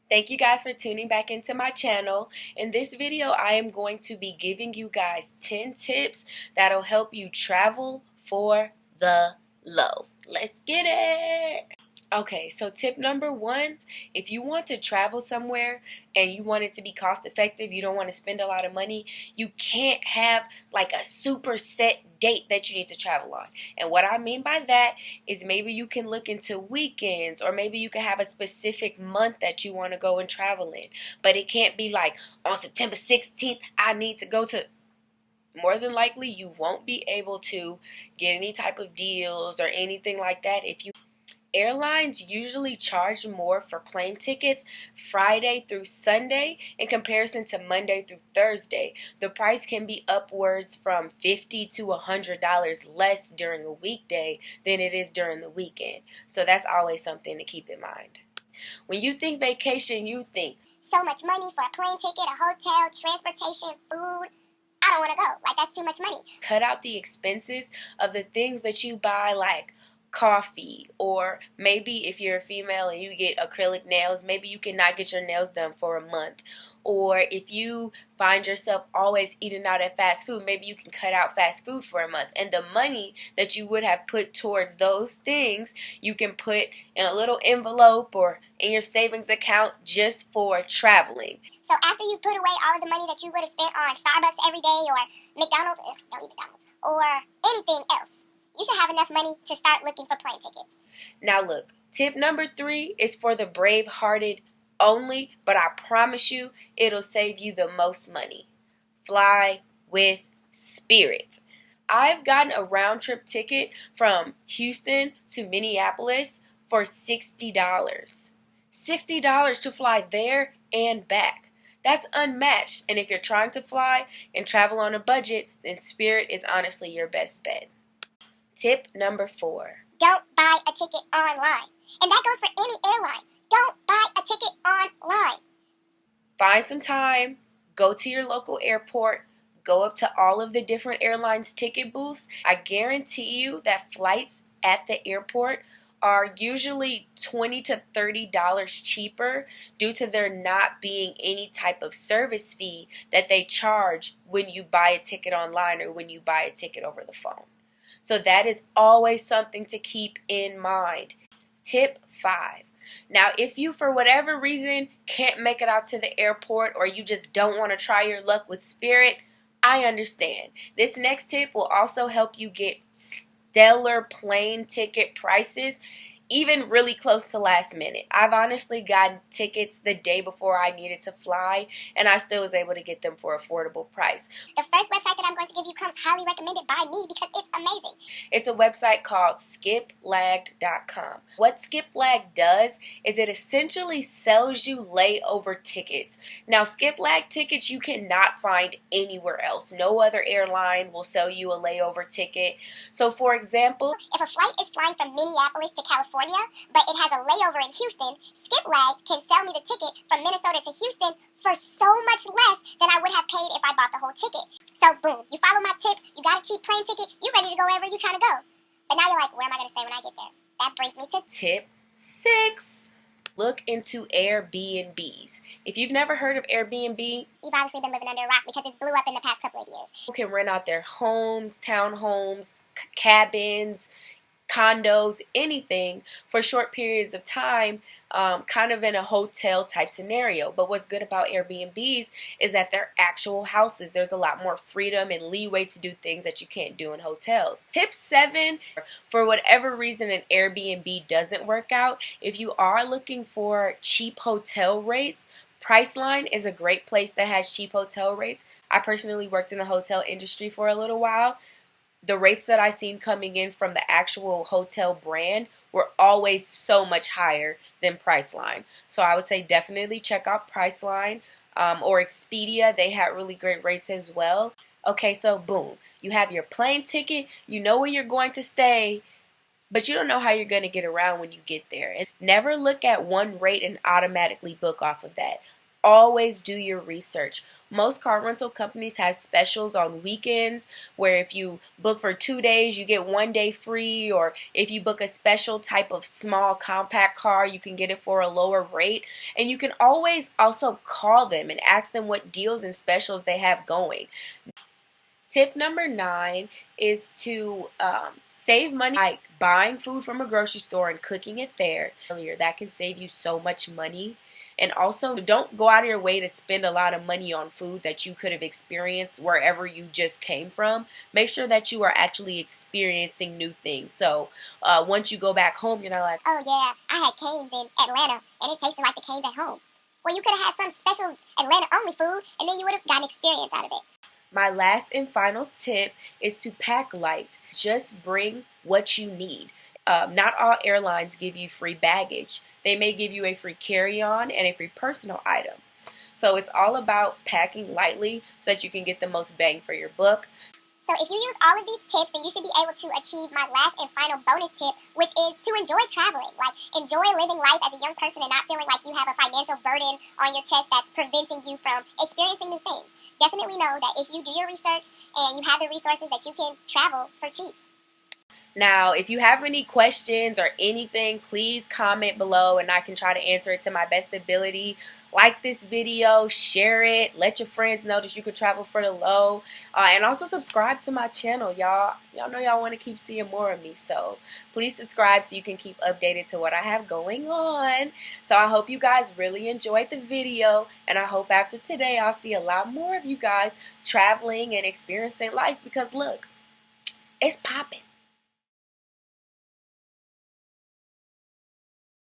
Thank you guys for tuning back into my channel. In this video, I am going to be giving you guys 10 tips that'll help you travel for the low. Let's get it! Okay, so tip number one, if you want to travel somewhere and you want it to be cost effective, you don't want to spend a lot of money, you can't have like a super set date that you need to travel on. And what I mean by that is maybe you can look into weekends, or maybe you can have a specific month that you want to go and travel in. But it can't be like on September 16th, I need to go to. More than likely, you won't be able to get any type of deals or anything like that if you. Airlines usually charge more for plane tickets Friday through Sunday in comparison to Monday through Thursday. The price can be upwards from $50 to $100 less during a weekday than it is during the weekend. So that's always something to keep in mind. When you think vacation, you think so much money for a plane ticket, a hotel, transportation, food. I don't want to go. Like, that's too much money. Cut out the expenses of the things that you buy, like coffee, or maybe if you're a female and you get acrylic nails, maybe you cannot get your nails done for a month. Or if you find yourself always eating out at fast food, maybe you can cut out fast food for a month. And the money that you would have put towards those things, you can put in a little envelope or in your savings account just for traveling. So after you put away all of the money that you would have spent on Starbucks every day, or McDonald's, don't eat McDonald's, or anything else, you should have enough money to start looking for plane tickets. Now look, tip number 3 is for the brave-hearted only, but I promise you it'll save you the most money. Fly with Spirit. I've gotten a round trip ticket from Houston to Minneapolis for $60. $60 to fly there and back. That's unmatched, and if you're trying to fly and travel on a budget, then Spirit is honestly your best bet. Tip number 4. Don't buy a ticket online. And that goes for any airline. Don't buy a ticket online. Find some time, go to your local airport, go up to all of the different airlines' ticket booths. I guarantee you that flights at the airport are usually $20 to $30 cheaper due to there not being any type of service fee that they charge when you buy a ticket online or when you buy a ticket over the phone. So that is always something to keep in mind. Tip 5. Now, if you, for whatever reason, can't make it out to the airport, or you just don't want to try your luck with Spirit, I understand. This next tip will also help you get stellar plane ticket prices, even really close to last minute. I've honestly gotten tickets the day before I needed to fly, and I still was able to get them for an affordable price. The first website that I'm going to give you comes highly recommended by me because it's amazing. It's a website called skiplagged.com. What Skiplagged does is it essentially sells you layover tickets. Now, Skiplagged tickets you cannot find anywhere else. No other airline will sell you a layover ticket. So, for example, if a flight is flying from Minneapolis to California, but it has a layover in Houston, Skiplagged can sell me the ticket from Minnesota to Houston for so much less than I would have paid if I bought the whole ticket. So boom, you follow my tips, you got a cheap plane ticket, you ready to go wherever you're trying to go. But now you're like, where am I going to stay when I get there? That brings me to tip 6. Look into Airbnbs. If you've never heard of Airbnb, you've obviously been living under a rock because it's blew up in the past couple of years. People can rent out their homes, townhomes, cabins, condos, anything for short periods of time, kind of in a hotel type scenario. But what's good about Airbnbs is that they're actual houses. There's a lot more freedom and leeway to do things that you can't do in hotels. Tip 7, for whatever reason an Airbnb doesn't work out, if you are looking for cheap hotel rates, Priceline is a great place that has cheap hotel rates. I personally worked in the hotel industry for a little while. The rates that I seen coming in from the actual hotel brand were always so much higher than Priceline. So I would say definitely check out Priceline or Expedia. They had really great rates as well. Okay, so boom, you have your plane ticket, you know where you're going to stay, but you don't know how you're going to get around when you get there. And never look at one rate and automatically book off of that. always do your research. Most car rental companies have specials on weekends where if you book for 2 days, you get 1 day free, or if you book a special type of small compact car, you can get it for a lower rate. And you can always also call them and ask them what deals and specials they have going. Tip number 9 is to save money, like buying food from a grocery store and cooking it there. That can save you so much money. And also, don't go out of your way to spend a lot of money on food that you could have experienced wherever you just came from. Make sure that you are actually experiencing new things. So once you go back home, you're not like, oh yeah, I had Cane's in Atlanta and it tasted like the Cane's at home. Well, you could have had some special Atlanta only food and then you would have gotten experience out of it. My last and final tip is to pack light. Just bring what you need. Not all airlines give you free baggage. They may give you a free carry-on and a free personal item. So it's all about packing lightly so that you can get the most bang for your buck. So if you use all of these tips, then you should be able to achieve my last and final bonus tip, which is to enjoy traveling. Like, enjoy living life as a young person and not feeling like you have a financial burden on your chest that's preventing you from experiencing new things. Definitely know that if you do your research and you have the resources, that you can travel for cheap. Now, if you have any questions or anything, please comment below and I can try to answer it to my best ability. Like this video, share it, let your friends know that you could travel for the low, and also subscribe to my channel, y'all. Y'all know y'all want to keep seeing more of me, so please subscribe so you can keep updated to what I have going on. So I hope you guys really enjoyed the video, and I hope after today I'll see a lot more of you guys traveling and experiencing life, because look, it's popping.